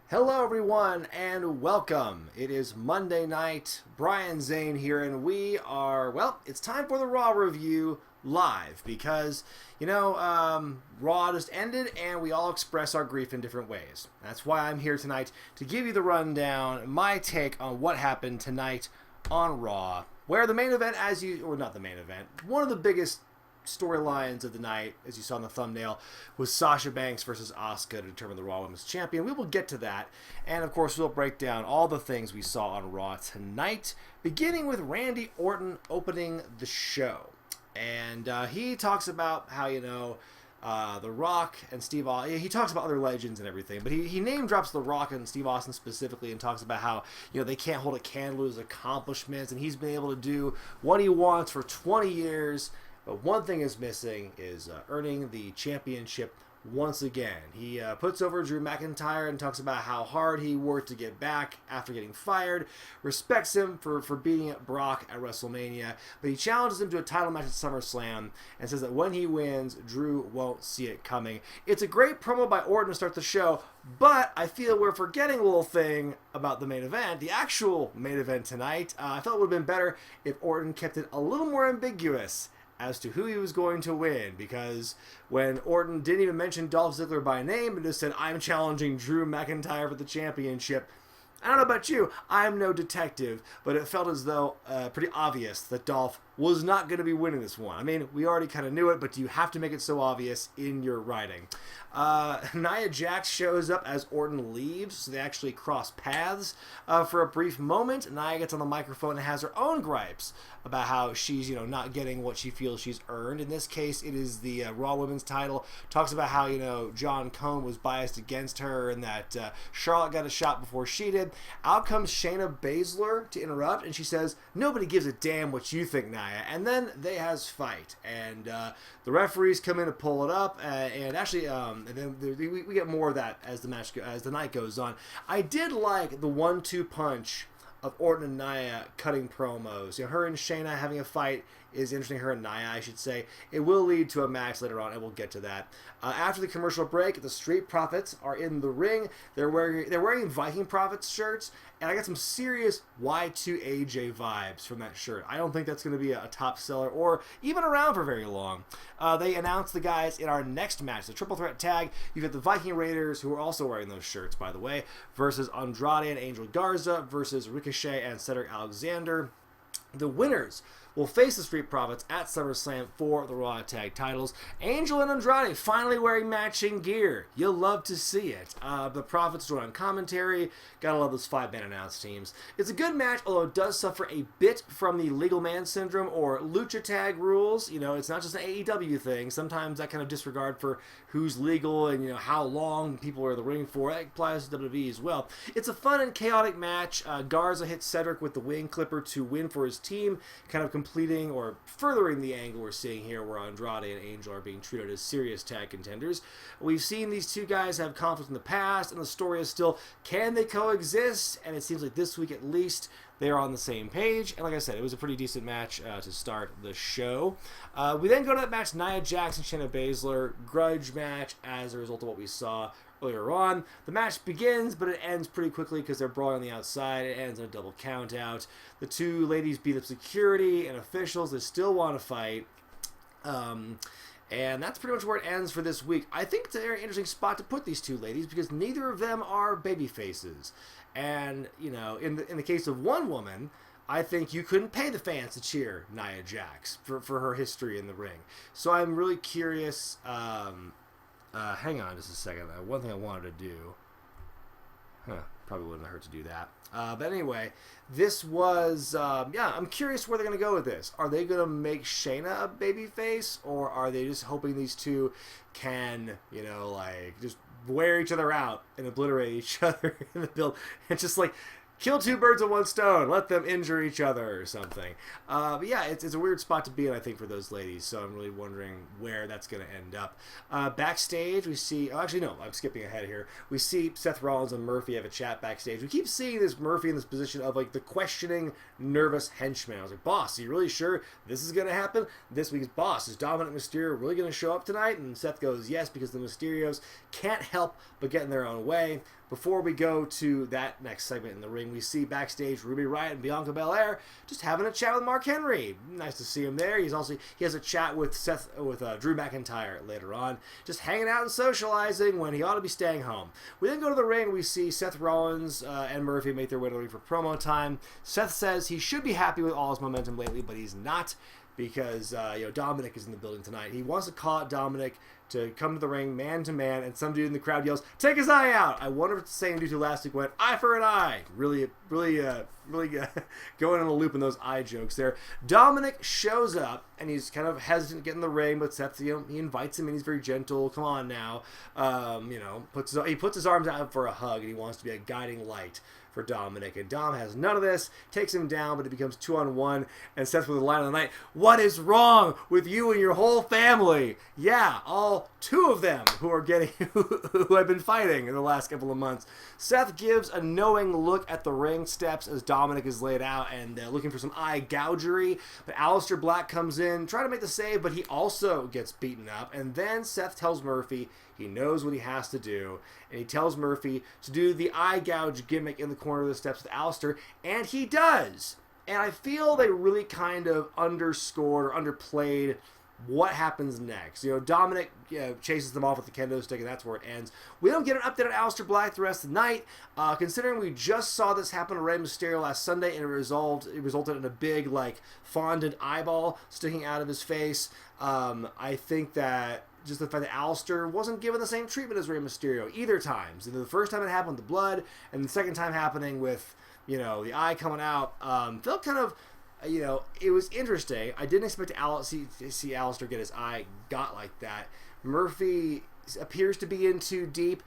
Hello, everyone, and welcome. It is Monday night. Brian Zane here, and it's time for the Raw review live because, Raw just ended, and we all express our grief in different ways. That's why I'm here tonight to give you the rundown, my take on what happened tonight on Raw, where the main event, not the main event, one of the biggest storylines of the night, as you saw in the thumbnail, was Sasha Banks versus Asuka to determine the Raw Women's Champion. We will get to that, and of course we'll break down all the things we saw on Raw tonight, beginning with Randy Orton opening the show. And he talks about how, The Rock and Steve Austin, he talks about other legends and everything, but he name drops The Rock and Steve Austin specifically and talks about how, they can't hold a candle to his accomplishments, and he's been able to do what he wants for 20 years. But one thing is missing is earning the championship once again. He puts over Drew McIntyre and talks about how hard he worked to get back after getting fired, respects him for beating Brock at WrestleMania, but he challenges him to a title match at SummerSlam and says that when he wins, Drew won't see it coming. It's a great promo by Orton to start the show, but I feel we're forgetting a little thing about the main event, the actual main event tonight. I felt it would have been better if Orton kept it a little more ambiguous as to who he was going to win, because when Orton didn't even mention Dolph Ziggler by name and just said, "I'm challenging Drew McIntyre for the championship," I don't know about you, I'm no detective, but it felt as though pretty obvious that Dolph was not going to be winning this one. I mean, we already kind of knew it, but do you have to make it so obvious in your writing? Nia Jax shows up as Orton leaves, so they actually cross paths for a brief moment. Nia gets on the microphone and has her own gripes about how she's, not getting what she feels she's earned. In this case, it is the Raw Women's title. Talks about how, John Cone was biased against her and that Charlotte got a shot before she did. Out comes Shayna Baszler to interrupt, and she says, "Nobody gives a damn what you think, Nia." And then they has fight, and the referees come in to pull it up, and then we get more of that as the night goes on. I did like the 1-2 punch of Orton and Nia cutting promos. Her and Shayna having a fight is interesting. Her and Nia, I should say. It will lead to a match later on, and we'll get to that. After the commercial break, the Street Profits are in the ring. They're wearing Viking Profits shirts, and I got some serious Y2AJ vibes from that shirt. I don't think that's going to be a top seller or even around for very long. They announced the guys in our next match, the Triple Threat Tag. You've got the Viking Raiders, who are also wearing those shirts, by the way, versus Andrade and Angel Garza versus Ricochet and Cedric Alexander. The winners will face the Street Profits at SummerSlam for the Raw Tag titles. Angel and Andrade finally wearing matching gear. You'll love to see it. The Profits join on commentary. Gotta love those 5-man announce teams. It's a good match, although it does suffer a bit from the legal man syndrome or lucha tag rules. It's not just an AEW thing. Sometimes that kind of disregard for who's legal and, how long people are in the ring for. That applies to WWE as well. It's a fun and chaotic match. Garza hits Cedric with the wing clipper to win for his team, kind of completing or furthering the angle we're seeing here where Andrade and Angel are being treated as serious tag contenders. We've seen these two guys have conflict in the past, and the story is still, can they coexist? And it seems like this week at least they are on the same page. And like I said, it was a pretty decent match to start the show. We then go to that match, Nia Jax and Shayna Baszler, grudge match as a result of what we saw earlier on. The match begins, but it ends pretty quickly because they're brawling on the outside. It ends in a double count out. The two ladies beat up security and officials. They still want to fight. And that's pretty much where it ends for this week. I think it's a very interesting spot to put these two ladies because neither of them are baby faces. And, in the case of one woman, I think you couldn't pay the fans to cheer Nia Jax for her history in the ring. So I'm really curious. Hang on just a second. One thing I wanted to do. Probably wouldn't hurt to do that. But anyway, this was, I'm curious where they're going to go with this. Are they going to make Shayna a babyface, or are they just hoping these two can, just wear each other out and obliterate each other in the build? It's just like, kill two birds with one stone. Let them injure each other or something. But yeah, it's a weird spot to be in, I think, for those ladies. So I'm really wondering where that's going to end up. Backstage, we see... Oh, actually, no. I'm skipping ahead here. We see Seth Rollins and Murphy have a chat backstage. We keep seeing this Murphy in this position of, the questioning, nervous henchman. I was like, boss, are you really sure this is going to happen? This week's boss, is Dominik Mysterio really going to show up tonight? And Seth goes, yes, because the Mysterios can't help but get in their own way. before we go to that next segment in the ring, we see backstage Ruby Riott and Bianca Belair just having a chat with Mark Henry. Nice to see him there. He has a chat with Drew McIntyre later on, just hanging out and socializing when he ought to be staying home. We then go to the ring. We see Seth Rollins and Murphy make their way to the ring for promo time. Seth says he should be happy with all his momentum lately, but he's not, because Dominik is in the building tonight. He wants to call out Dominik to come to the ring man to man, and some dude in the crowd yells, "Take his eye out!" I wonder if it's the same dude who last week went, "Eye for an eye." Really going on a loop in those eye jokes there. Dominik shows up, and he's kind of hesitant to get in the ring, but Seth, he invites him, and he's very gentle. Come on now. He puts his arms out for a hug, and he wants to be a guiding light for Dominik, and Dom has none of this, takes him down, but it becomes 2-on-1, and Seth with the line of the night, "What is wrong with you and your whole family?" Yeah, all two of them who have been fighting in the last couple of months. Seth gives a knowing look at the ring steps as Dominik is laid out and looking for some eye gougery, but Aleister Black comes in, trying to make the save, but he also gets beaten up, and then Seth tells Murphy he knows what he has to do, and he tells Murphy to do the eye gouge gimmick in the corner of the steps with Aleister, and he does. And I feel they really kind of underscored or underplayed what happens next. Dominik chases them off with the kendo stick, and that's where it ends. We don't get an update on Aleister Black the rest of the night, considering we just saw this happen to Rey Mysterio last Sunday, and it resulted in a big, fondant eyeball sticking out of his face. I think that just the fact that Aleister wasn't given the same treatment as Rey Mysterio either times. The first time it happened with the blood, and the second time happening with, the eye coming out, felt kind of, it was interesting. I didn't expect to see Aleister get his eye got like that. Murphy appears to be in too deep,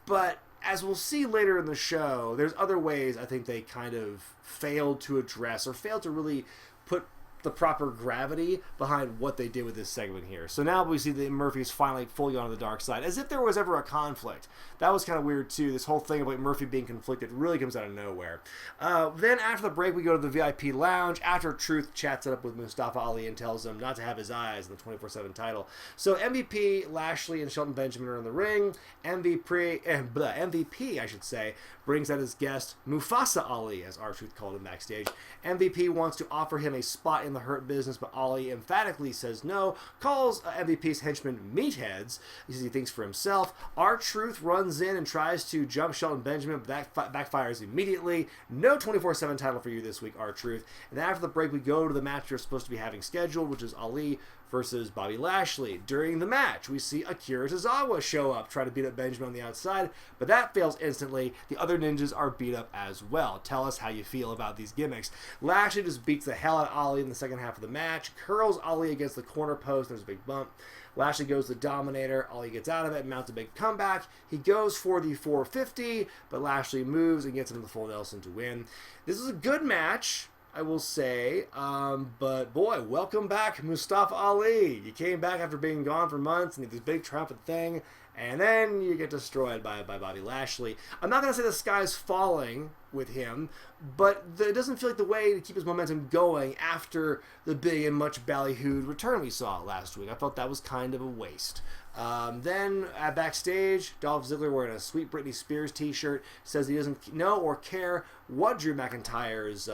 but as we'll see later in the show, there's other ways I think they kind of failed to address or failed to really put the proper gravity behind what they did with this segment here. So now we see that Murphy's finally fully on the dark side, as if there was ever a conflict. That was kind of weird too. This whole thing about Murphy being conflicted really comes out of nowhere. Then after the break, we go to the VIP lounge after Truth chats it up with Mustafa Ali and tells him not to have his eyes on the 24/7 title. So MVP, Lashley, and Shelton Benjamin are in the ring. MVP, I should say, brings out his guest, Mufasa Ali, as R-Truth called him backstage. MVP wants to offer him a spot in the Hurt Business, but Ali emphatically says no, calls MVP's henchmen meatheads. He says he thinks for himself. R-Truth runs in and tries to jump Shelton Benjamin, but that backfires immediately. No 24/7 title for you this week, R-Truth. And then after the break, we go to the match you're supposed to be having scheduled, which is Ali versus Bobby Lashley. During the match, we see Akira Tozawa show up, try to beat up Benjamin on the outside, but that fails instantly. The other ninjas are beat up as well. Tell us how you feel about these gimmicks. Lashley just beats the hell out of Ali in the second half of the match, curls Ali against the corner post, there's a big bump. Lashley goes to Dominator, Ali gets out of it, mounts a big comeback. He goes for the 450, but Lashley moves and gets him the full Nelson to win. This is a good match, I will say, but boy, welcome back, Mustafa Ali. You came back after being gone for months, and you did this big triumphant thing, and then you get destroyed by Bobby Lashley. I'm not going to say the sky's falling with him, but it doesn't feel like the way to keep his momentum going after the big and much ballyhooed return we saw last week. I felt that was kind of a waste. Then backstage, Dolph Ziggler wearing a Sweet Britney Spears t-shirt says he doesn't know or care what Drew McIntyre's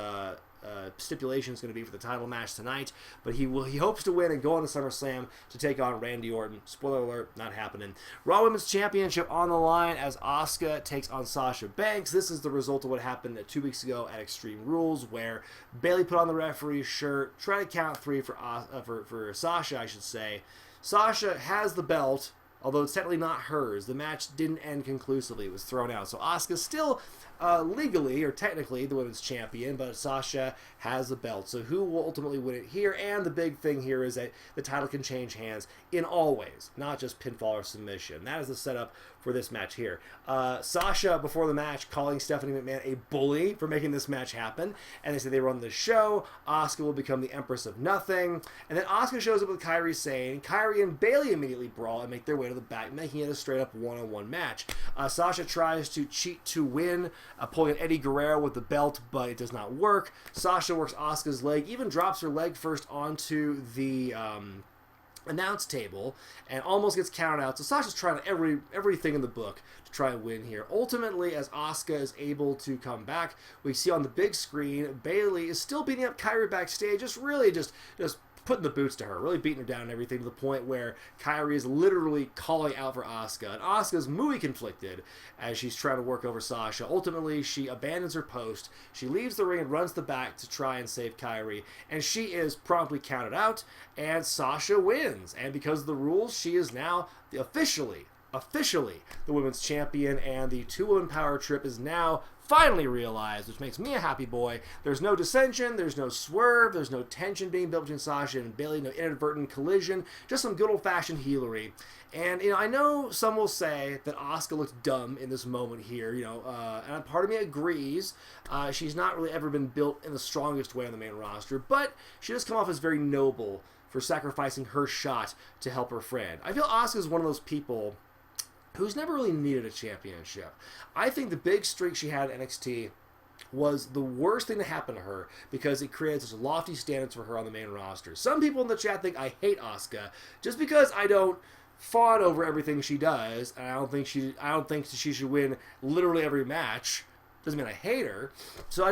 stipulation is going to be for the title match tonight, but he hopes to win and go on to SummerSlam to take on Randy Orton. Spoiler alert, not happening. Raw Women's Championship on the line as Asuka takes on Sasha Banks. This is the result of what happened 2 weeks ago at Extreme Rules, where Bayley put on the referee's shirt, tried to count three for Sasha, I should say. Sasha has the belt, although it's technically not hers. The match didn't end conclusively. It was thrown out. So Asuka's still legally or technically the women's champion, but Sasha has the belt. So who will ultimately win it here? And the big thing here is that the title can change hands in all ways, not just pinfall or submission. That is the setup for this match here. Sasha, before the match, calling Stephanie McMahon a bully for making this match happen, and they say they run the show. Asuka will become the Empress of Nothing, and then Asuka shows up with Kairi Sane. Kairi and Bayley immediately brawl and make their way to the back, making it a straight-up one-on-one match. Sasha tries to cheat to win, pulling an Eddie Guerrero with the belt, but it does not work. Sasha works Asuka's leg, even drops her leg first onto the announce table and almost gets counted out. So Sasha's trying everything in the book to try and win here. Ultimately, as Asuka is able to come back, we see on the big screen Bayley is still beating up Kairi backstage, just putting the boots to her, really beating her down and everything, to the point where Kairi is literally calling out for Asuka. And Asuka's muy conflicted as she's trying to work over Sasha. Ultimately, she abandons her post. She leaves the ring and runs the back to try and save Kairi. And she is promptly counted out, and Sasha wins. And because of the rules, she is now officially the women's champion, and the two-woman power trip is now finally realized, which makes me a happy boy. There's no dissension, there's no swerve, there's no tension being built between Sasha and Bayley, no inadvertent collision, just some good old-fashioned heelery. And, I know some will say that Asuka looks dumb in this moment here, and part of me agrees. She's not really ever been built in the strongest way on the main roster, but she does come off as very noble for sacrificing her shot to help her friend. I feel Asuka is one of those people who's never really needed a championship. I think the big streak she had at NXT was the worst thing to happen to her because it created such lofty standards for her on the main roster. Some people in the chat think I hate Asuka just because I don't fawn over everything she does, and I don't think she should win literally every match. Doesn't mean I hate her. So I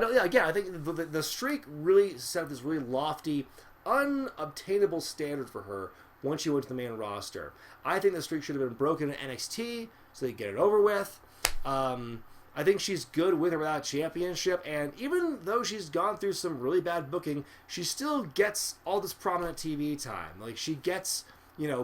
think the streak really set this really lofty, unobtainable standard for her once she went to the main roster. I think the streak should have been broken in NXT so they get it over with. I think she's good with or without a championship, and even though she's gone through some really bad booking, she still gets all this prominent TV time. Like, she gets,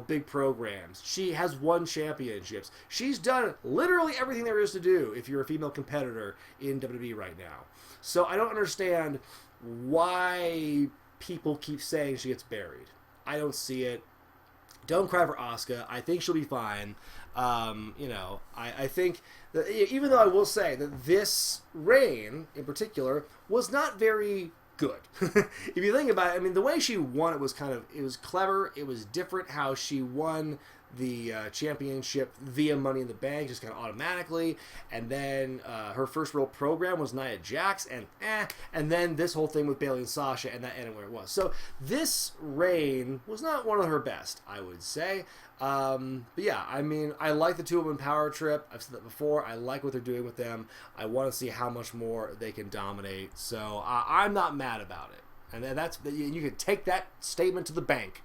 big programs. She has won championships. She's done literally everything there is to do if you're a female competitor in WWE right now. So I don't understand why people keep saying she gets buried. I don't see it. Don't cry for Asuka. I think she'll be fine. I think that even though I will say that this reign in particular was not very good. If you think about it, the way she won it was clever. It was different how she won the championship via Money in the Bank, just kind of automatically, and then her first real program was Nia Jax, and then this whole thing with Bayley and Sasha, and that ended where it was. So this reign was not one of her best, I would say. But yeah, I like the two-woman power trip. I've said that before. I like what they're doing with them. I want to see how much more they can dominate. So I'm not mad about it, and you can take that statement to the bank.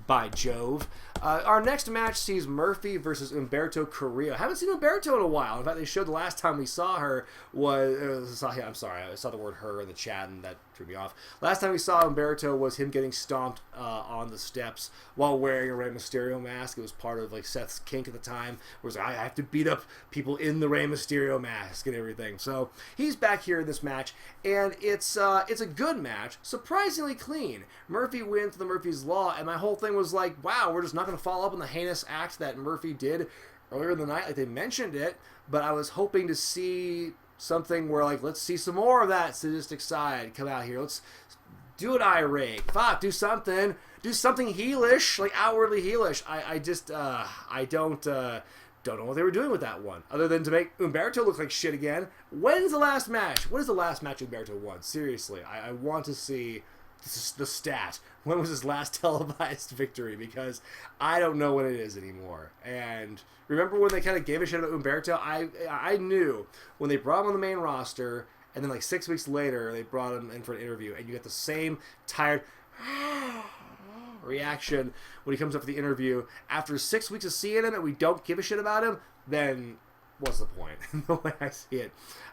By Jove. Our next match sees Murphy versus Umberto Carrillo. Haven't seen Umberto in a while. In fact, they showed the last time we saw her I'm sorry, I saw the word her in the chat and that threw me off. Last time we saw Umberto was him getting stomped on the steps while wearing a Rey Mysterio mask. It was part of Seth's kink at the time, where I have to beat up people in the Rey Mysterio mask and everything. So he's back here in this match, and it's a good match, surprisingly clean. Murphy wins the Murphy's Law, and my whole thing was like, wow, we're just not going to follow up on the heinous act that Murphy did earlier in the night. Like, they mentioned it, but I was hoping to see something where, let's see some more of that sadistic side come out here. Let's do an eye rake. Fuck, do something heelish, outwardly heelish. I don't know what they were doing with that one, other than to make Umberto look like shit again. When's the last match? What is the last match Umberto won? Seriously, I want to see the stat. When was his last televised victory? Because I don't know what it is anymore. And remember when they kind of gave a shit about Umberto? I knew when they brought him on the main roster, and then 6 weeks later they brought him in for an interview, and you get the same tired reaction when he comes up for the interview. After 6 weeks of seeing him and we don't give a shit about him, then what's the point? The way I see it.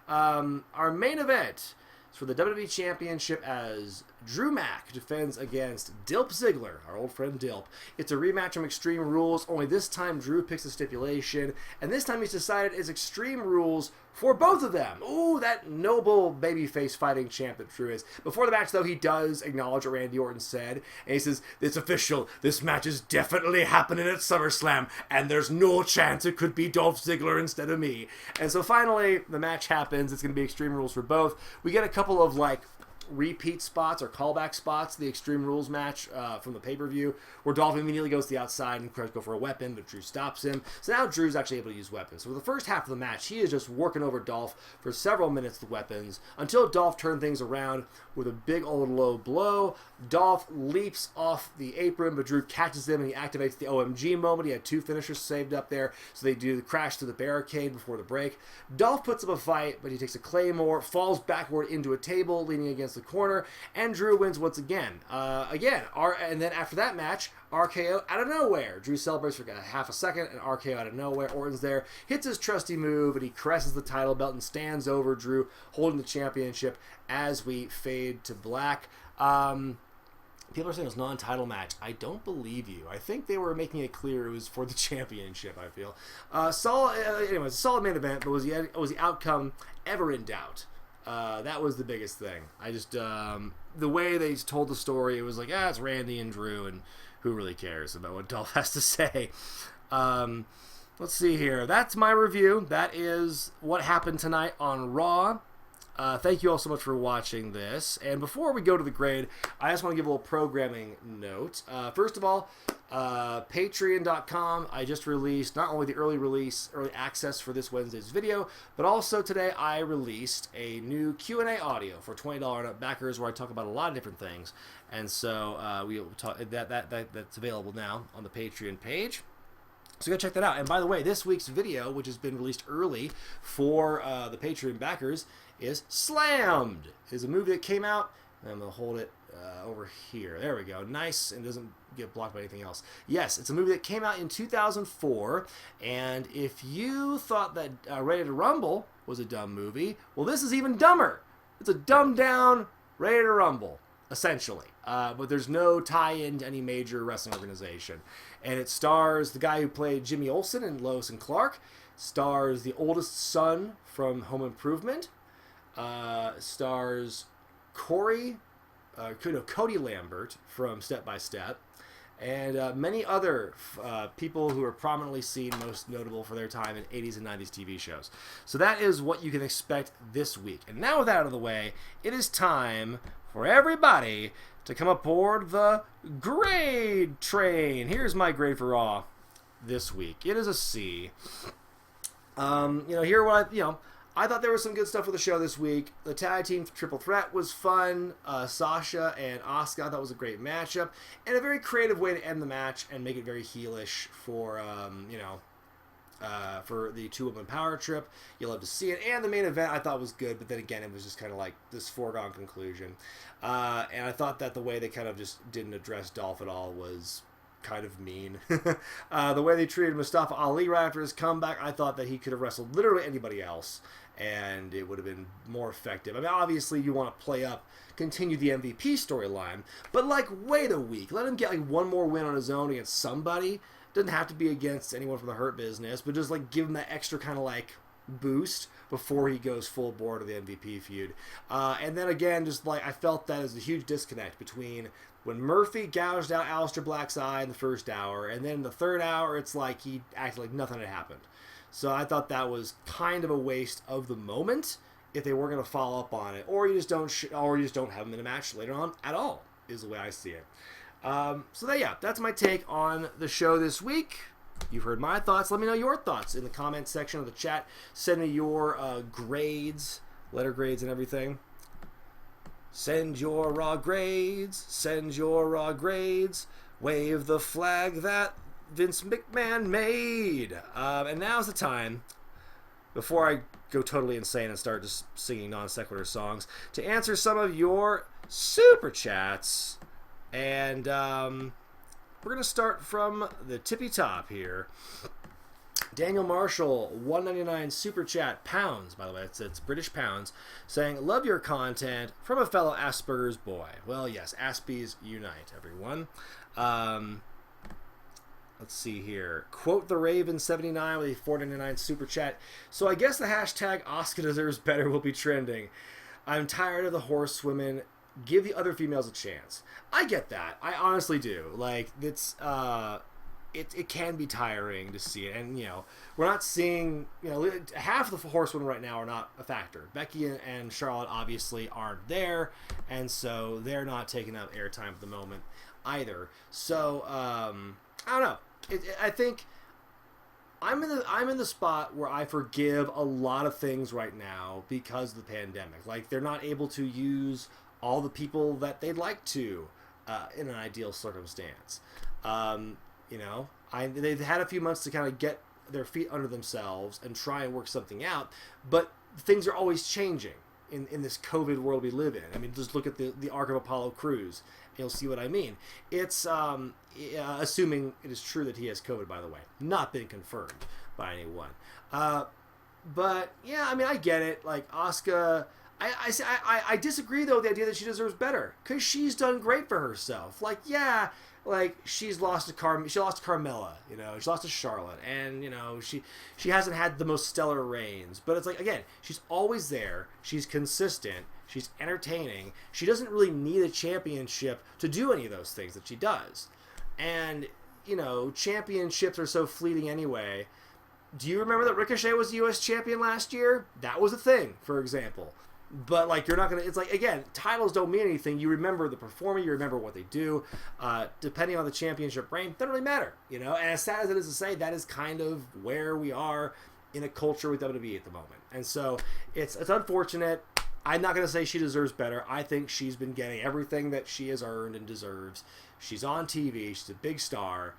Our main event is for the WWE Championship as Drew Mack defends against Dolph Ziggler, our old friend Dolph. It's a rematch from Extreme Rules, only this time Drew picks a stipulation, and this time he's decided it's Extreme Rules for both of them. Ooh, that noble babyface fighting champ that Drew is. Before the match, though, he does acknowledge what Randy Orton said, and he says, "It's official, this match is definitely happening at SummerSlam, and there's no chance it could be Dolph Ziggler instead of me." And so finally, the match happens. It's going to be Extreme Rules for both. We get a couple of, repeat spots or callback spots to the Extreme Rules match from the pay-per-view, where Dolph immediately goes to the outside and tries to go for a weapon, but Drew stops him. So now Drew's actually able to use weapons. So for the first half of the match, he is just working over Dolph for several minutes with weapons until Dolph turned things around with a big old low blow. Dolph leaps off the apron, but Drew catches him and he activates the OMG moment. He had 2 finishers saved up there, so they do the crash through the barricade before the break. Dolph puts up a fight, but he takes a Claymore, falls backward into a table, leaning against the corner, and Drew wins once again. And then after that match, RKO out of nowhere. Drew celebrates for half a second, and RKO out of nowhere. Orton's there, hits his trusty move, and he caresses the title belt and stands over Drew, holding the championship as we fade to black. People are saying it was a non-title match. I don't believe you. I think they were making it clear it was for the championship, I feel. Anyways, a solid main event, but was the outcome ever in doubt? That was the biggest thing. I just, the way they told the story, it was like, it's Randy and Drew, and who really cares about what Dolph has to say? Let's see here. That's my review. That is what happened tonight on Raw. Thank you all so much for watching this. And before we go to the grade, I just want to give a little programming note. First of all, Patreon.com, I just released not only the early access for this Wednesday's video, but also today I released a new Q&A audio for $20 and up backers where I talk about a lot of different things. And so we will talk, that's available now on the Patreon page. So go check that out. And by the way, this week's video, which has been released early for the Patreon backers, is Slammed. It's a movie that came out, and I'm going to hold it over here. There we go. Nice, and doesn't get blocked by anything else. Yes, it's a movie that came out in 2004, and if you thought that Ready to Rumble was a dumb movie, well, this is even dumber. It's a dumbed-down Ready to Rumble, essentially. But there's no tie-in to any major wrestling organization. And it stars the guy who played Jimmy Olsen in Lois and Clark, stars the oldest son from Home Improvement, stars Cody Lambert from Step by Step, and many other people who are prominently seen, most notable for their time in 80s and 90s TV shows. So that is what you can expect this week. And now with that out of the way, it is time for everybody to come aboard the grade train. Here's my grade for Raw this week. It is a C. I thought there was some good stuff with the show this week. The tag team triple threat was fun. Sasha and Asuka, I thought was a great matchup, and a very creative way to end the match and make it very heelish for for the 2-woman power trip. You'll love to see it. And the main event I thought was good, but then again, it was just kind of like this foregone conclusion. And I thought that the way they kind of just didn't address Dolph at all was kind of mean. The way they treated Mustafa Ali right after his comeback, I thought that he could have wrestled literally anybody else, and it would have been more effective. I mean, obviously, you want to continue the MVP storyline, but wait a week. Let him get one more win on his own against somebody. Doesn't have to be against anyone from the Hurt Business, but just give him that extra kind of boost before he goes full bore to the MVP feud. And then again, I felt that as a huge disconnect between when Murphy gouged out Aleister Black's eye in the first hour, and then in the third hour, it's like he acted like nothing had happened. So I thought that was kind of a waste of the moment if they were going to follow up on it, or you just don't have him in a match later on at all, is the way I see it. That's my take on the show this week. You've heard my thoughts. Let me know your thoughts in the comments section of the chat. Send me your grades, letter grades and everything. Send your raw grades. Send your raw grades. Wave the flag that Vince McMahon made. And now's the time, before I go totally insane and start just singing non sequitur songs, to answer some of your super chats. And we're going to start from the tippy top here. Daniel Marshall, $1.99 super chat, pounds, by the way, it's British pounds, saying, love your content from a fellow Asperger's boy. Well, yes, Aspies unite, everyone. Let's see here. Quote the Raven 79 with a $4.99 super chat. So I guess the hashtag Asuka deserves better will be trending. I'm tired of the horsewomen. Give the other females a chance. I get that. I honestly do. it can be tiring to see it. And, we're not seeing, half of the horsewomen right now are not a factor. Becky and Charlotte obviously aren't there, and so they're not taking up airtime at the moment either. So, I don't know. I think I'm in the spot where I forgive a lot of things right now because of the pandemic. Like, they're not able to use all the people that they'd like to in an ideal circumstance. They've had a few months to kind of get their feet under themselves and try and work something out, but things are always changing in this COVID world we live in. I mean, just look at the arc of Apollo Crews, and you'll see what I mean. It's assuming it is true that he has COVID, by the way, not been confirmed by anyone. But yeah, I mean, I get it. Like, Asuka, I disagree though with the idea that she deserves better, because she's done great for herself. Like, yeah, like she's lost to she lost to Carmella, she lost to Charlotte, and she hasn't had the most stellar reigns. But it's like, again, she's always there. She's consistent. She's entertaining. She doesn't really need a championship to do any of those things that she does. And championships are so fleeting anyway. Do you remember that Ricochet was the U.S. champion last year? That was a thing, for example. But, like, you're not going to... It's like, again, titles don't mean anything. You remember the performer. You remember what they do. Depending on the championship reign, doesn't really matter, And as sad as it is to say, that is kind of where we are in a culture with WWE at the moment. And so, it's unfortunate. I'm not going to say she deserves better. I think she's been getting everything that she has earned and deserves. She's on TV. She's a big star.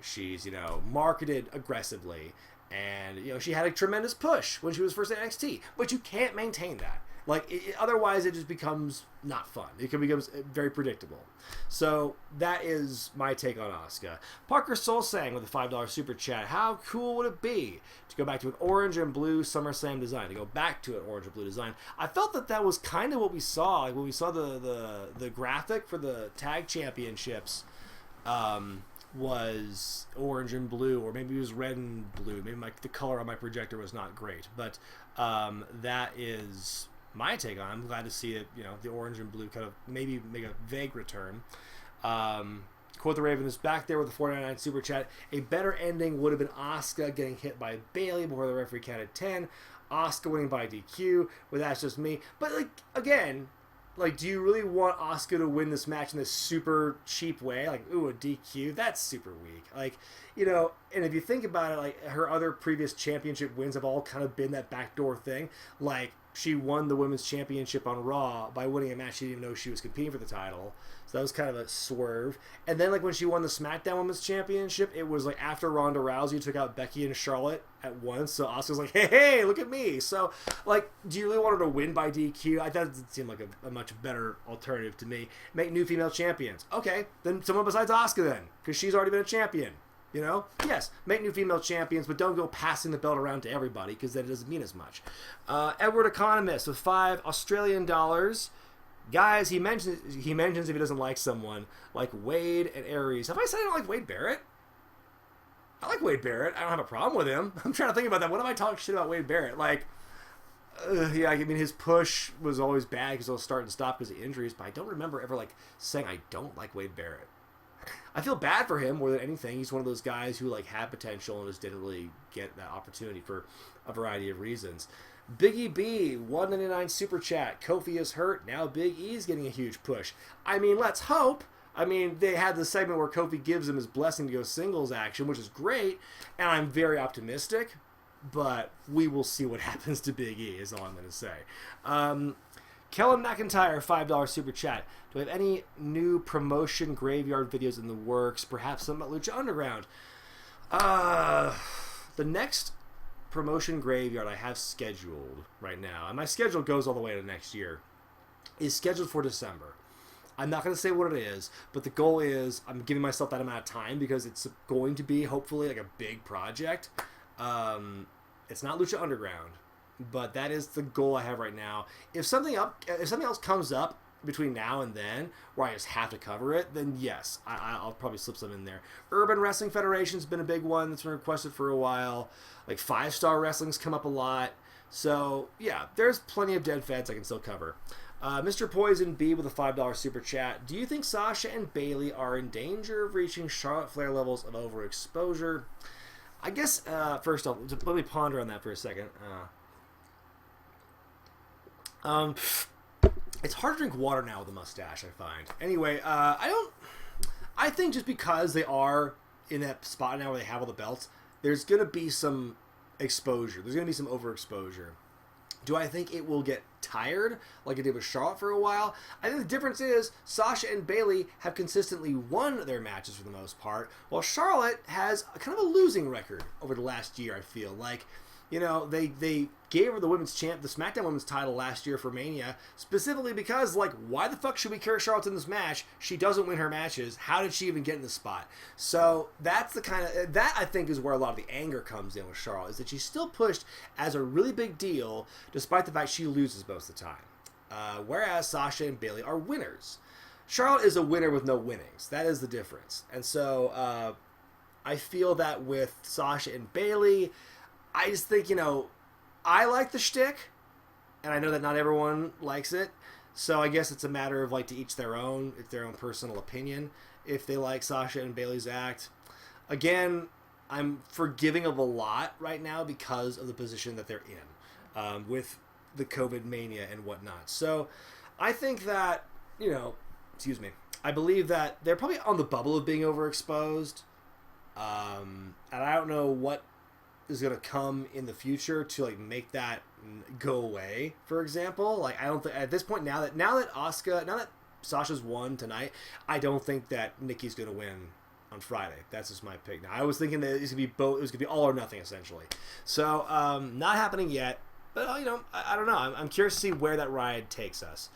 She's, marketed aggressively. And, she had a tremendous push when she was first at NXT. But you can't maintain that. Like, otherwise it just becomes not fun. It becomes very predictable. So that is my take on Asuka. Parker Soul sang with a $5 super chat. How cool would it be to go back to an orange and blue Summerslam design? To go back to an orange and blue design. I felt that was kind of what we saw. Like, when we saw the graphic for the tag championships, was orange and blue, or maybe it was red and blue. Maybe the color on my projector was not great. But that is my take on it. I'm glad to see it, the orange and blue kind of maybe make a vague return. Quote the Raven is back there with the $4.99 super chat. A better ending would have been Asuka getting hit by Bayley before the referee counted 10. Asuka winning by DQ, but that's just me. But, like, again, like, do you really want Asuka to win this match in this super cheap way? Like, ooh, a DQ? That's super weak. Like, and if you think about it, like, her other previous championship wins have all kind of been that backdoor thing. Like, she won the women's championship on Raw by winning a match she didn't even know she was competing for the title. So that was kind of a swerve. And then, like, when she won the SmackDown Women's Championship, it was, like, after Ronda Rousey took out Becky and Charlotte at once. So Asuka's like, hey, look at me. So, like, do you really want her to win by DQ? I thought it seemed like a much better alternative to me. Make new female champions. Okay, then someone besides Asuka then, because she's already been a champion. Yes, make new female champions, but don't go passing the belt around to everybody, because then it doesn't mean as much. Edward Economist with $5 Australian. Guys, he mentions if he doesn't like someone like Wade and Aries. Have I said I don't like Wade Barrett? I like Wade Barrett. I don't have a problem with him. I'm trying to think about that. What if I talk shit about Wade Barrett? Like, yeah, I mean, his push was always bad because he'll start and stop because of injuries, but I don't remember ever, like, saying I don't like Wade Barrett. I feel bad for him more than anything. He's one of those guys who, like, had potential and just didn't really get that opportunity for a variety of reasons. Biggie B, $1.99 super chat. Kofi is hurt. Now Big E's getting a huge push. I mean, let's hope. I mean, they had the segment where Kofi gives him his blessing to go singles action, which is great, and I'm very optimistic, but we will see what happens to Big E, is all I'm going to say. Kellen McIntyre, $5 super chat. Do we have any new promotion graveyard videos in the works? Perhaps some about Lucha Underground? The next promotion graveyard I have scheduled right now, and my schedule goes all the way to next year, is scheduled for December. I'm not going to say what it is, but the goal is I'm giving myself that amount of time because it's going to be hopefully like a big project. It's not Lucha Underground, but that is the goal I have right now. If something else comes up between now and then where I just have to cover it, then yes, I'll probably slip some in there. Urban Wrestling Federation's been a big one that's been requested for a while. Like 5-star wrestling's come up a lot. So yeah, there's plenty of dead feds I can still cover. Mr. Poison B with a $5 super chat. Do you think Sasha and Bayley are in danger of reaching Charlotte Flair levels of overexposure? I guess, first off, let me ponder on that for a second. It's hard to drink water now with a mustache, I find. Anyway, I think just because they are in that spot now where they have all the belts, there's going to be some exposure. There's going to be some overexposure. Do I think it will get tired like it did with Charlotte for a while? I think the difference is Sasha and Bayley have consistently won their matches for the most part, while Charlotte has kind of a losing record over the last year, I feel. Like, you know, they gave her the SmackDown Women's title last year for Mania, specifically because, like, why the fuck should we care Charlotte's in this match? She doesn't win her matches. How did she even get in this spot? So that's the kind of, that I think is where a lot of the anger comes in with Charlotte, is that she's still pushed as a really big deal, despite the fact she loses most of the time. Whereas Sasha and Bayley are winners. Charlotte is a winner with no winnings. That is the difference. And so I feel that with Sasha and Bayley, I just think, you know, I like the shtick, and I know that not everyone likes it, so I guess it's a matter of, like, to each their own. It's their own personal opinion if they like Sasha and Bayley's act. Again, I'm forgiving of a lot right now because of the position that they're in with the COVID mania and whatnot. So I think that, you know, I believe that they're probably on the bubble of being overexposed, and I don't know what is going to come in the future to, like, make that go away, for example. Like, I don't think at this point, now that Sasha's won tonight, I don't think that Nikki's going to win on Friday. That's just my pick. Now, I was thinking that it was going to be all or nothing, essentially. So, not happening yet, but, you know, I don't know. I'm curious to see where that ride takes us.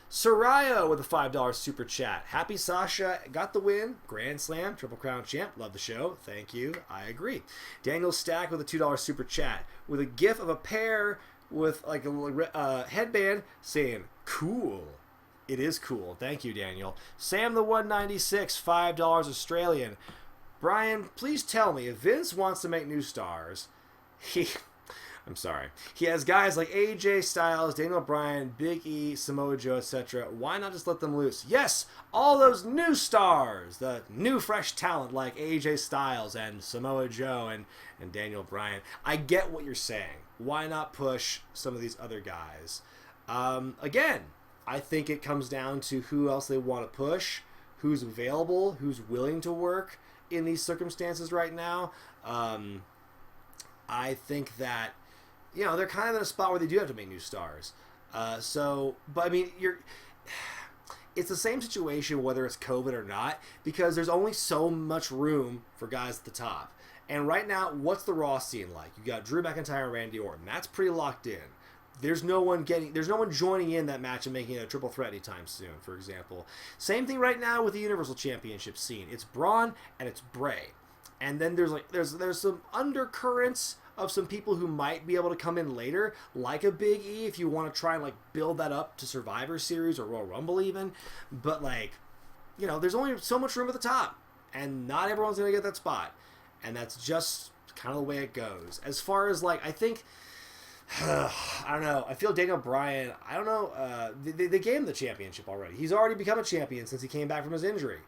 Soraya with a $5 super chat. Happy Sasha got the win. Grand Slam, Triple Crown champ. Love the show. Thank you. I agree. Daniel Stack with a $2 super chat with a gif of a pair with, like, a headband saying, cool. It is cool. Thank you, Daniel. Sam the 196, $5 Australian. Brian, please tell me, if Vince wants to make new stars, he has guys like AJ Styles, Daniel Bryan, Big E, Samoa Joe, etc. Why not just let them loose? Yes, all those new stars, the new fresh talent like AJ Styles and Samoa Joe and Daniel Bryan. I get what you're saying. Why not push some of these other guys? Again, I think it comes down to who else they want to push, who's available, who's willing to work in these circumstances right now. I think that, you know, they're kind of in a spot where they do have to make new stars. But I mean, it's the same situation whether it's COVID or not, because there's only so much room for guys at the top. And right now, what's the Raw scene like? You got Drew McIntyre and Randy Orton. That's pretty locked in. There's no one joining in that match and making it a triple threat anytime soon, for example. Same thing right now with the Universal Championship scene. It's Braun and it's Bray. And then there's some undercurrents of some people who might be able to come in later, like a Big E, if you want to try and, like, build that up to Survivor Series or Royal Rumble even. But, like, you know, there's only so much room at the top, and not everyone's going to get that spot. And that's just kind of the way it goes. As far as, like, I think, I don't know, I feel Daniel Bryan, I don't know, they gave him the championship already. He's already become a champion since he came back from his injury.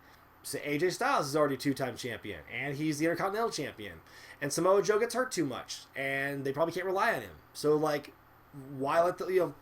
So AJ Styles is already a two-time champion, and he's the Intercontinental champion. And Samoa Joe gets hurt too much, and they probably can't rely on him. So, like, why let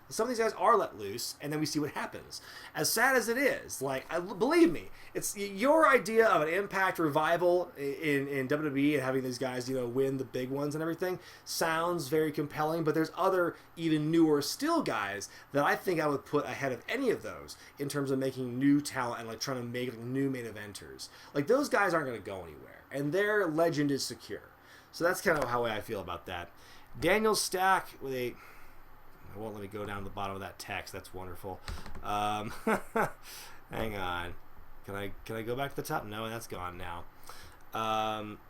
some of these guys are let loose, and then we see what happens. As sad as it is, like, believe me, it's your idea of an Impact revival in WWE and having these guys, you know, win the big ones and everything sounds very compelling, but there's other, even newer still guys that I think I would put ahead of any of those in terms of making new talent and, like, trying to make, like, new main eventers. Like, those guys aren't going to go anywhere, and their legend is secure. So that's kind of how I feel about that. Daniel Stack with a... It won't let me go down to the bottom of that text. That's wonderful. Hang on. Can I go back to the top? No, that's gone now.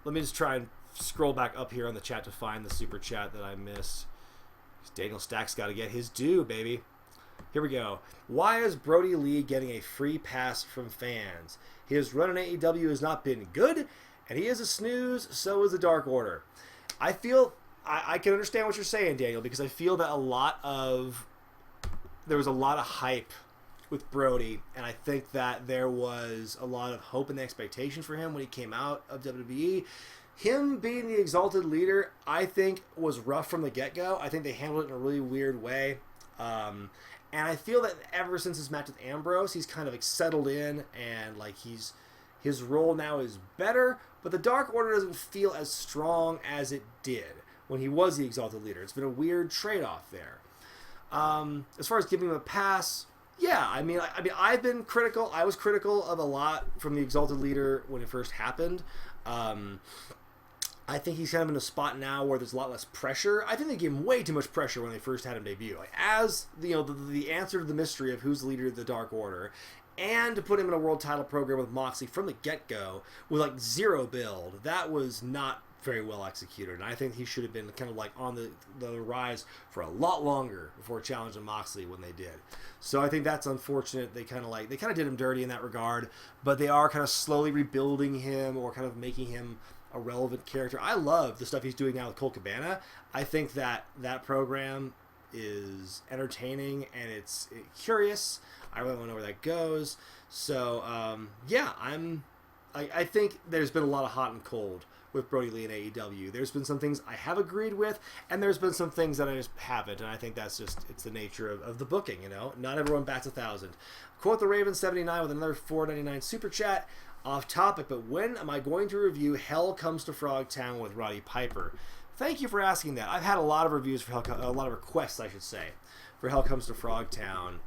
Let me just try and scroll back up here on the chat to find the super chat that I missed. Daniel Stack's got to get his due, baby. Here we go. Why is Brody Lee getting a free pass from fans? His run in AEW has not been good, and he is a snooze, so is the Dark Order. I feel... I can understand what you're saying, Daniel, because I feel that a lot of there was a lot of hype with Brody, and I think that there was a lot of hope and expectation for him when he came out of WWE. Him being the Exalted Leader, I think, was rough from the get-go. I think they handled it in a really weird way. And I feel that ever since his match with Ambrose, he's kind of like settled in, and like his role now is better, but the Dark Order doesn't feel as strong as it did when he was the Exalted Leader. It's been a weird trade-off there. As far as giving him a pass, yeah, I mean, I've been critical. I was critical of a lot from the Exalted Leader when it first happened. I think he's kind of in a spot now where there's a lot less pressure. I think they gave him way too much pressure when they first had him debut. Like, as the answer to the mystery of who's the leader of the Dark Order, and to put him in a world title program with Moxley from the get-go with like zero build, that was not very well executed. And I think he should have been kind of like on the rise for a lot longer before challenging Moxley when they did. So I think that's unfortunate. They kind of did him dirty in that regard, but they are kind of slowly rebuilding him or kind of making him a relevant character. I love the stuff he's doing now with Colt Cabana. I think that program is entertaining and it's curious. I really want to know where that goes. So yeah, I think there's been a lot of hot and cold with Brody Lee and AEW. There's been some things I have agreed with, and there's been some things that I just haven't, and I think that's just, it's the nature of the booking, you know? Not everyone bats 1,000. Quote the Raven 79 with another $4.99 super chat. Off topic, but when am I going to review Hell Comes to Frogtown with Roddy Piper? Thank you for asking that. I've had a lot of reviews for a lot of requests, I should say, for Hell Comes to Frogtown,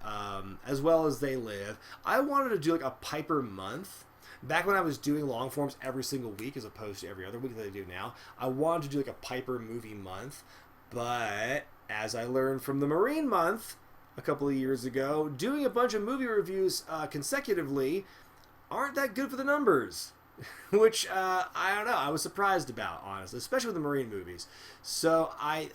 as well as They Live. I wanted to do like a Piper month. Back when I was doing long forms every single week as opposed to every other week that I do now, I wanted to do like a Piper movie month, but as I learned from the Marine month a couple of years ago, doing a bunch of movie reviews consecutively aren't that good for the numbers, which I don't know. I was surprised about, honestly, especially with the Marine movies. So I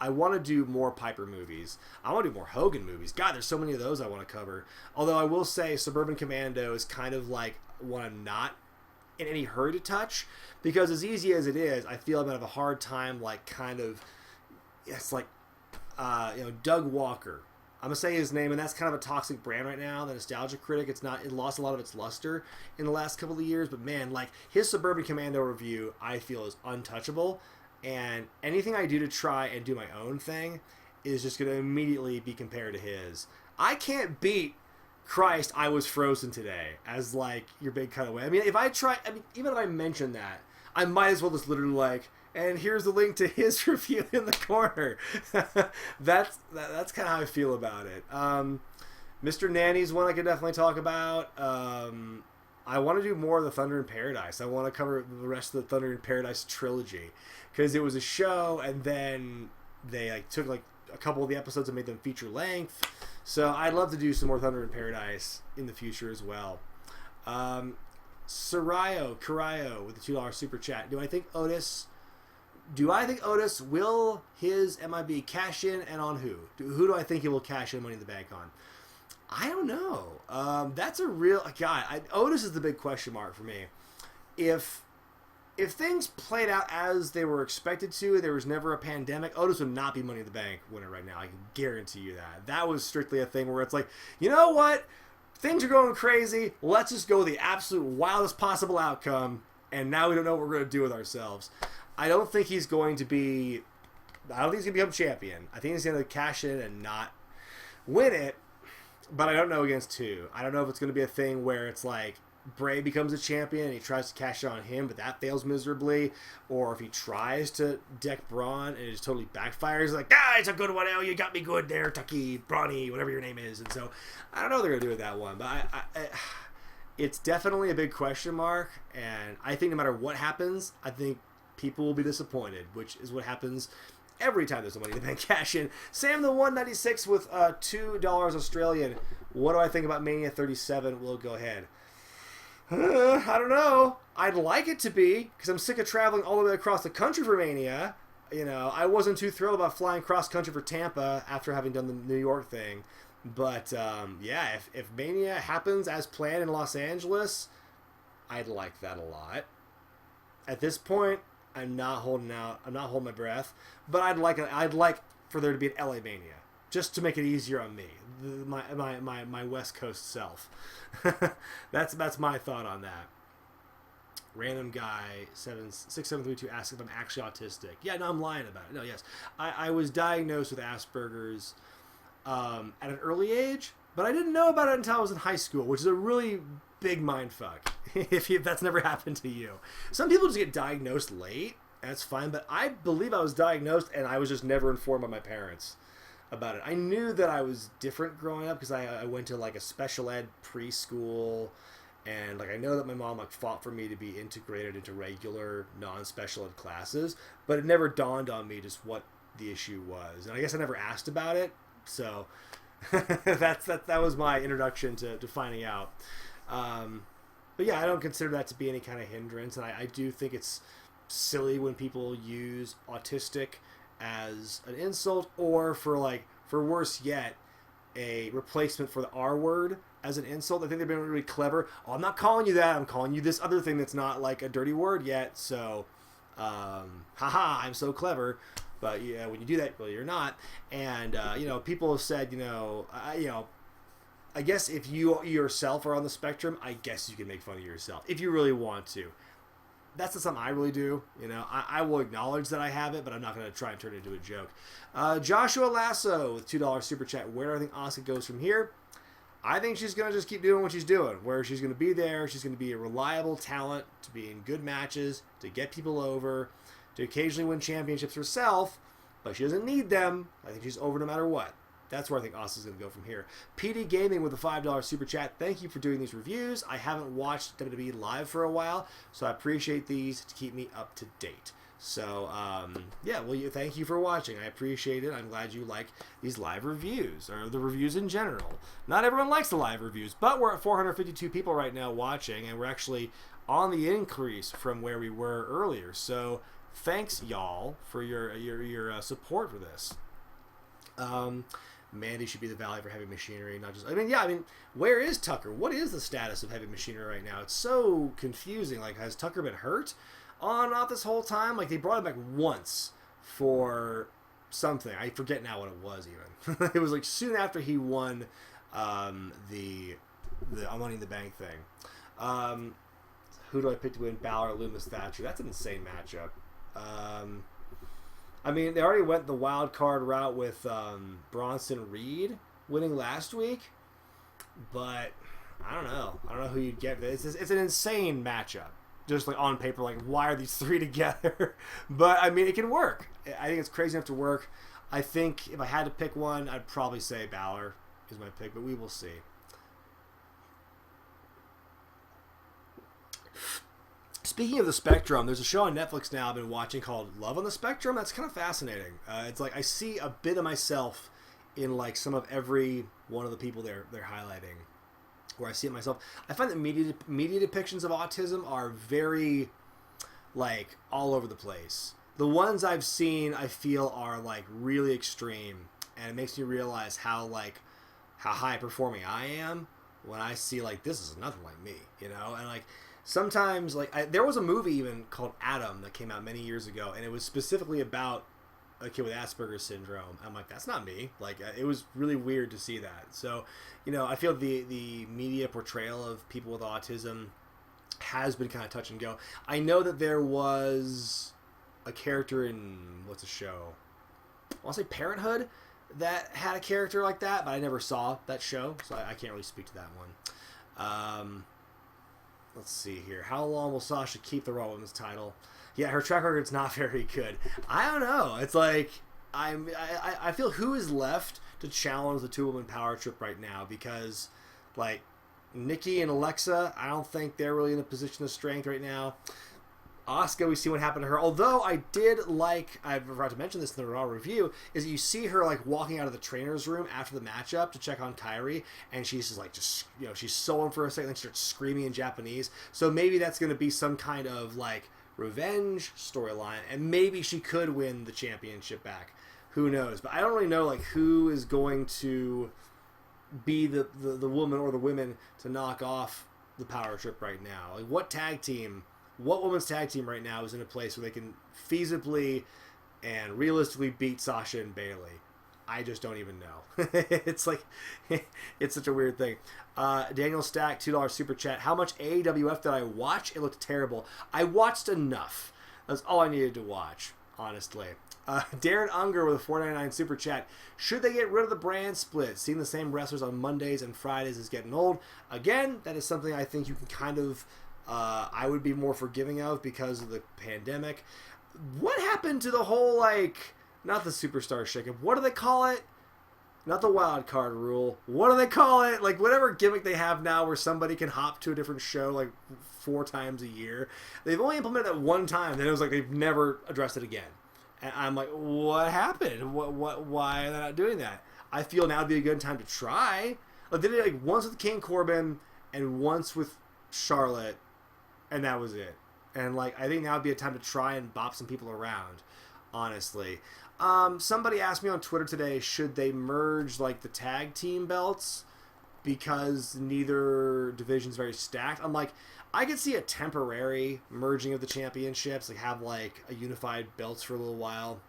want to do more Piper movies. I want to do more Hogan movies. God, there's so many of those I want to cover. Although I will say Suburban Commando is kind of like one I'm not in any hurry to touch, because as easy as it is, I feel I'm going to have a hard time it's like Doug Walker. I'm going to say his name, and that's kind of a toxic brand right now, the Nostalgia Critic. It lost a lot of its luster in the last couple of years, but man, like his Suburban Commando review, I feel is untouchable, and anything I do to try and do my own thing is just going to immediately be compared to his. I can't beat Christ, I Was Frozen Today as like your big cutaway. I mean, even if I mention that, I might as well just literally like, and here's the link to his review in the corner. That's kind of how I feel about it. Mr. Nanny's one I could definitely talk about. I want to do more of the Thunder in Paradise. I want to cover the rest of the Thunder in Paradise trilogy, because it was a show, and then they took a couple of the episodes and made them feature length. So I'd love to do some more Thunder in Paradise in the future as well. Carrillo with the $2 super chat. Do I think Otis will his MIB cash in, and on who? Who do I think he will cash in Money in the Bank on? I don't know. That's a real guy. Otis is the big question mark for me. If things played out as they were expected to, there was never a pandemic, Otis would not be Money in the Bank winner right now. I can guarantee you that. That was strictly a thing where it's like, you know what? Things are going crazy. Let's just go with the absolute wildest possible outcome, and now we don't know what we're going to do with ourselves. I don't think he's going to become champion. I think he's going to cash in and not win it, but I don't know against who. I don't know if it's going to be a thing where it's like Bray becomes a champion and he tries to cash it on him, but that fails miserably, or if he tries to deck Braun and it just totally backfires, like, it's a good one, you got me good there, Tucky, Brawny, whatever your name is. And so I don't know what they're going to do with that one, but it's definitely a big question mark, and I think no matter what happens, I think people will be disappointed, which is what happens every time there's a Money in the Bank cash in. Sam the 196 with $2 Australian. What do I think about Mania 37? We'll go ahead. I don't know. I'd like it to be, because I'm sick of traveling all the way across the country for Mania. I wasn't too thrilled about flying cross country for Tampa after having done the New York thing. But yeah, if Mania happens as planned in Los Angeles, I'd like that a lot. At this point, I'm not holding out. I'm not holding my breath. But I'd like for there to be an LA Mania. just to make it easier on me, my West Coast self. That's my thought on that. Random guy 6732 asks if I'm actually autistic. Yeah, no, I'm lying about it. No, yes, I was diagnosed with Asperger's at an early age, but I didn't know about it until I was in high school, which is a really big mind fuck if that's never happened to you. Some people just get diagnosed late, and that's fine, but I believe I was diagnosed and I was just never informed by my parents about it. I knew that I was different growing up because I went to like a special ed preschool, and like I know that my mom like fought for me to be integrated into regular non-special ed classes, but it never dawned on me just what the issue was, and I guess I never asked about it. So that was my introduction to finding out. But yeah, I don't consider that to be any kind of hindrance, and I do think it's silly when people use autistic as an insult, or for worse yet, a replacement for the R word as an insult. I think they've been really clever. Oh, I'm not calling you that. I'm calling you this other thing that's not like a dirty word yet. So, haha, I'm so clever. But yeah, when you do that, well, you're not. And people have said, I guess if you yourself are on the spectrum, I guess you can make fun of yourself if you really want to. That's not something I really do. I will acknowledge that I have it, but I'm not going to try and turn it into a joke. Joshua Lasso with $2 super chat. Where do I think Asuka goes from here? I think she's going to just keep doing what she's doing. Where she's going to be there. She's going to be a reliable talent to be in good matches, to get people over, to occasionally win championships herself, but she doesn't need them. I think she's over no matter what. That's where I think Asuka's going to go from here. PD Gaming with a $5 super chat. Thank you for doing these reviews. I haven't watched WWE live for a while, so I appreciate these to keep me up to date. So, thank you for watching. I appreciate it. I'm glad you like these live reviews, or the reviews in general. Not everyone likes the live reviews, but we're at 452 people right now watching, and we're actually on the increase from where we were earlier. So, thanks, y'all, for your support for this. Mandy should be the Valley for Heavy Machinery, not just... where is Tucker? What is the status of Heavy Machinery right now? It's so confusing. Like, has Tucker been hurt on and off this whole time? Like, they brought him back once for something. I forget now what it was, even. It was, like, soon after he won the Money in the Bank thing. Who do I pick to win? Baszler, Loomis, Thatcher. That's an insane matchup. They already went the wild card route with Bronson Reed winning last week, but I don't know. I don't know who you'd get. It's an insane matchup, just like on paper. Like, why are these three together? But it can work. I think it's crazy enough to work. I think if I had to pick one, I'd probably say Baszler is my pick, but we will see. Speaking of the Spectrum, there's a show on Netflix now I've been watching called Love on the Spectrum. That's kind of fascinating. It's like I see a bit of myself in like some of every one of the people they're highlighting, where I see it myself. I find that media depictions of autism are very like all over the place. The ones I've seen, I feel, are like really extreme, and it makes me realize how high performing I am when I see like this is nothing like me, and like. Sometimes, there was a movie even called Adam that came out many years ago, and it was specifically about a kid with Asperger's syndrome. I'm like, that's not me. Like, it was really weird to see that. So, I feel the media portrayal of people with autism has been kind of touch and go. I know that there was a character in, what's a show? I want to say Parenthood that had a character like that, but I never saw that show, so I can't really speak to that one. Let's see here. How long will Sasha keep the Raw Women's title? Yeah, her track record's not very good. I don't know. It's like I feel who is left to challenge the two-woman power trip right now, because like Nikki and Alexa, I don't think they're really in a position of strength right now. Asuka, we see what happened to her. Although I did like, I forgot to mention this in the Raw review, is that you see her like walking out of the trainer's room after the matchup to check on Kairi, and she's just like, she's sullen for a second, and she starts screaming in Japanese. So maybe that's going to be some kind of like revenge storyline, and maybe she could win the championship back. Who knows? But I don't really know like who is going to be the woman or the women to knock off the power trip right now. Like what women's tag team right now is in a place where they can feasibly and realistically beat Sasha and Bayley? I just don't even know. It's like, it's such a weird thing. Daniel Stack, $2 super chat. How much AWF did I watch? It looked terrible. I watched enough. That's all I needed to watch, honestly. Darren Unger with a $4.99 super chat. Should they get rid of the brand split? Seeing the same wrestlers on Mondays and Fridays is getting old. Again, that is something I think you can kind of, I would be more forgiving of because of the pandemic. What happened to the whole, like, not the superstar shakeup, what do they call it? Not the wild card rule. What do they call it? Like, whatever gimmick they have now where somebody can hop to a different show, like, 4 times a year. They've only implemented it one time, then it was like they've never addressed it again. And I'm like, what happened? Why are they not doing that? I feel now would be a good time to try. Like, they did it like once with King Corbin and once with Charlotte, and that was it. And like, I think now would be a time to try and bop some people around, honestly. Somebody asked me on Twitter today, should they merge like the tag team belts because neither division's very stacked? I'm like, I could see a temporary merging of the championships, like have like a unified belts for a little while.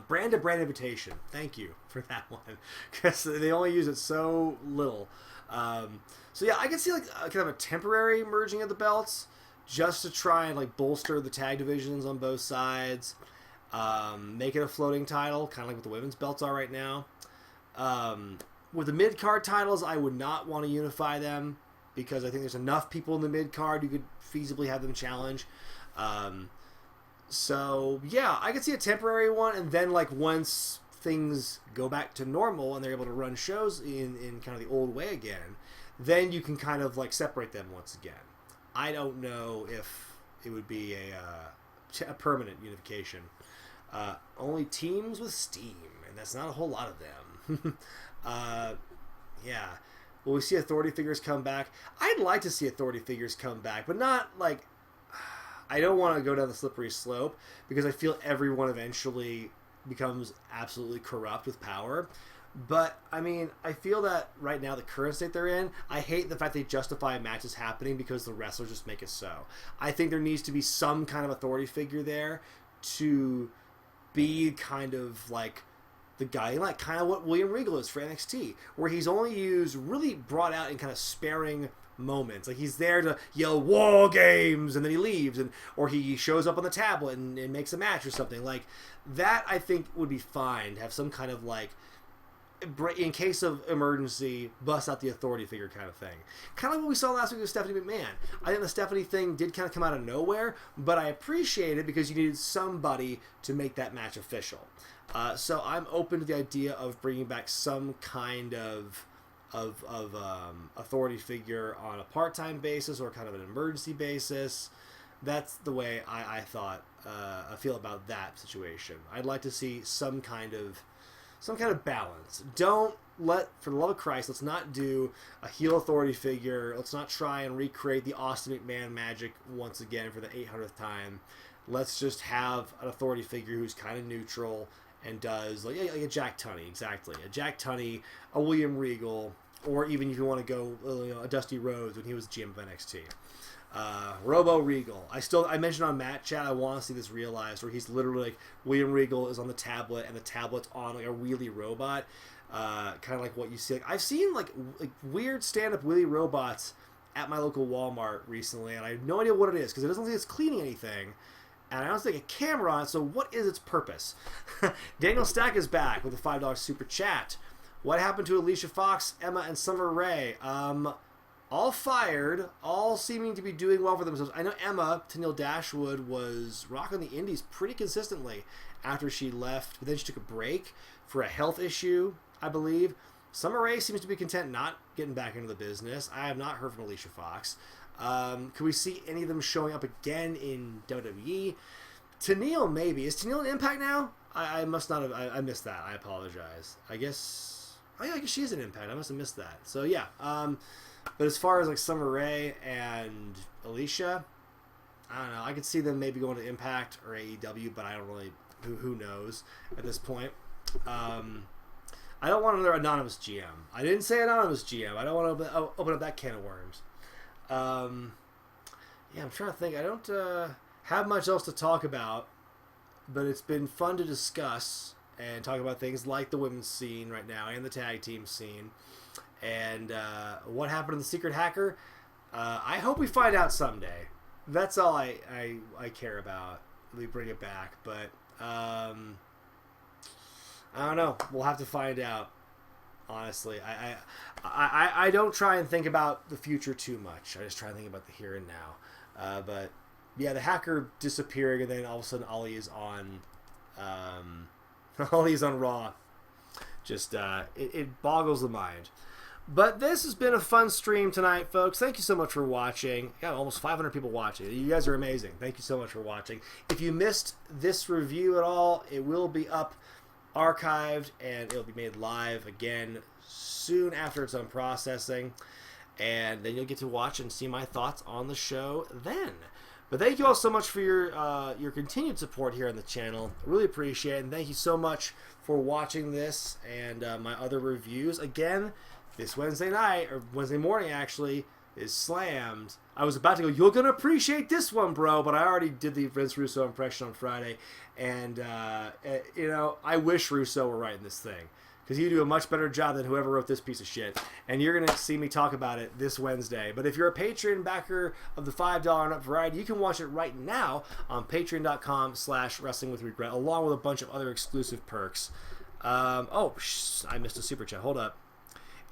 Brand to brand invitation. Thank you for that one, because they only use it so little. So yeah, I could see like kind of a temporary merging of the belts just to try and like bolster the tag divisions on both sides. Make it a floating title, kind of like what the women's belts are right now. With the mid-card titles, I would not want to unify them because I think there's enough people in the mid-card you could feasibly have them challenge. So, yeah, I could see a temporary one, and then, like, once things go back to normal and they're able to run shows in kind of the old way again, then you can kind of, like, separate them once again. I don't know if it would be a permanent unification. Only teams with steam, and that's not a whole lot of them. Yeah. Will we see authority figures come back? I'd like to see authority figures come back, but not like... I don't want to go down the slippery slope because I feel everyone eventually becomes absolutely corrupt with power. But, I mean, I feel that right now, the current state they're in, I hate the fact they justify matches happening because the wrestlers just make it so. I think there needs to be some kind of authority figure there to be kind of like the guy, like kind of what William Regal is for NXT, where he's only used, really brought out in kind of sparing moments. Like he's there to yell "War Games" and then he leaves, or he shows up on the tablet and makes a match or something like that. I think would be fine to have some kind of like, in case of emergency, bust out the authority figure kind of thing. Kind of like what we saw last week with Stephanie McMahon. I think the Stephanie thing did kind of come out of nowhere, but I appreciate it because you needed somebody to make that match official. So I'm open to the idea of bringing back some kind of authority figure on a part-time basis or kind of an emergency basis. That's the way I feel about that situation. I'd like to see some kind of balance. Don't for the love of Christ, let's not do a heel authority figure. Let's not try and recreate the Austin McMahon magic once again for the 800th time. Let's just have an authority figure who's kind of neutral and does like a Jack Tunney, exactly. A Jack Tunney, a William Regal, or even if you want to go a Dusty Rhodes when he was GM of NXT. Robo Regal. I mentioned on Matt Chat, I want to see this realized where he's literally like William Regal is on the tablet and the tablet's on like a wheelie robot, kind of like what you see. Like I've seen like weird stand-up wheelie robots at my local Walmart recently, and I have no idea what it is because it doesn't look like it's cleaning anything, and I don't see like a camera on it. So what is its purpose? Daniel Stack is back with a $5 super chat. What happened to Alicia Fox, Emma, and Summer Rae? All fired, all seeming to be doing well for themselves. I know Emma, Tenille Dashwood, was rocking the indies pretty consistently after she left, but then she took a break for a health issue, I believe. Summer Rae seems to be content not getting back into the business. I have not heard from Alicia Fox. Could we see any of them showing up again in WWE? Tenille, maybe. Is Tenille in Impact now? I must not have. I missed that. I apologize. I guess she is in Impact. I must have missed that. So, yeah. But as far as like Summer Rae and Alicia, I don't know. I could see them maybe going to Impact or AEW, but I don't really. Who knows at this point? I don't want another anonymous GM. I didn't say anonymous GM. I don't want to open up that can of worms. Yeah, I'm trying to think. I don't have much else to talk about, but it's been fun to discuss. and talk about things like the women's scene right now and the tag team scene. And what happened to the secret hacker? I hope we find out someday. That's all I care about. We bring it back, but I don't know. We'll have to find out. Honestly, I don't try and think about the future too much. I just try and think about the here and now. But yeah, the hacker disappearing, and then all of a sudden Ali is on Ali's on Raw. Just it boggles the mind. But this has been a fun stream tonight, folks. Thank you so much for watching. Got almost 500 people watching. You guys are amazing. Thank you so much for watching. If you missed this review at all, it will be up archived, and it'll be made live again soon after it's done processing. And then you'll get to watch and see my thoughts on the show then. But thank you all so much for your continued support here on the channel. I really appreciate it. And thank you so much for watching this and my other reviews. Again, this Wednesday night, or Wednesday morning actually, is Slammed. I was about to go, you're going to appreciate this one, bro, but I already did the Vince Russo impression on Friday, and, you know, I wish Russo were writing this thing, because he'd do a much better job than whoever wrote this piece of shit, and you're going to see me talk about it this Wednesday. But if you're a Patreon backer of the $5 and up variety, you can watch it right now on patreon.com/wrestlingwithregret, along with a bunch of other exclusive perks. I missed a super chat. Hold up.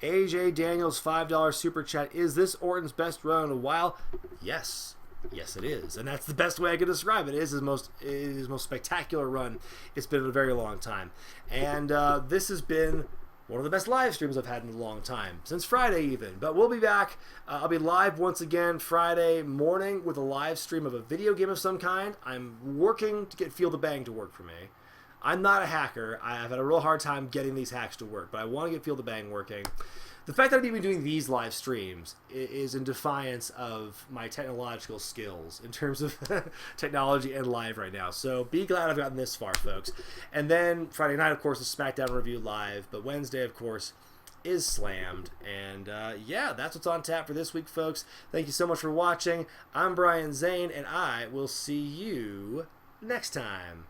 AJ Daniels $5 super chat. Is this Orton's best run in a while? Yes. Yes, it is. And that's the best way I can describe it. It is his most spectacular run it's been in a very long time. And this has been one of the best live streams I've had in a long time. Since Friday even. But we'll be back. I'll be live once again Friday morning with a live stream of a video game of some kind. I'm working to get Feel the Bang to work for me. I'm not a hacker. I've had a real hard time getting these hacks to work, but I want to get Feel the Bang working. The fact that I'm even doing these live streams is in defiance of my technological skills in terms of technology and live right now. So be glad I've gotten this far, folks. And then Friday night, of course, is SmackDown Review live, but Wednesday, of course, is Slammed. And yeah, that's what's on tap for this week, folks. Thank you so much for watching. I'm Brian Zane, and I will see you next time.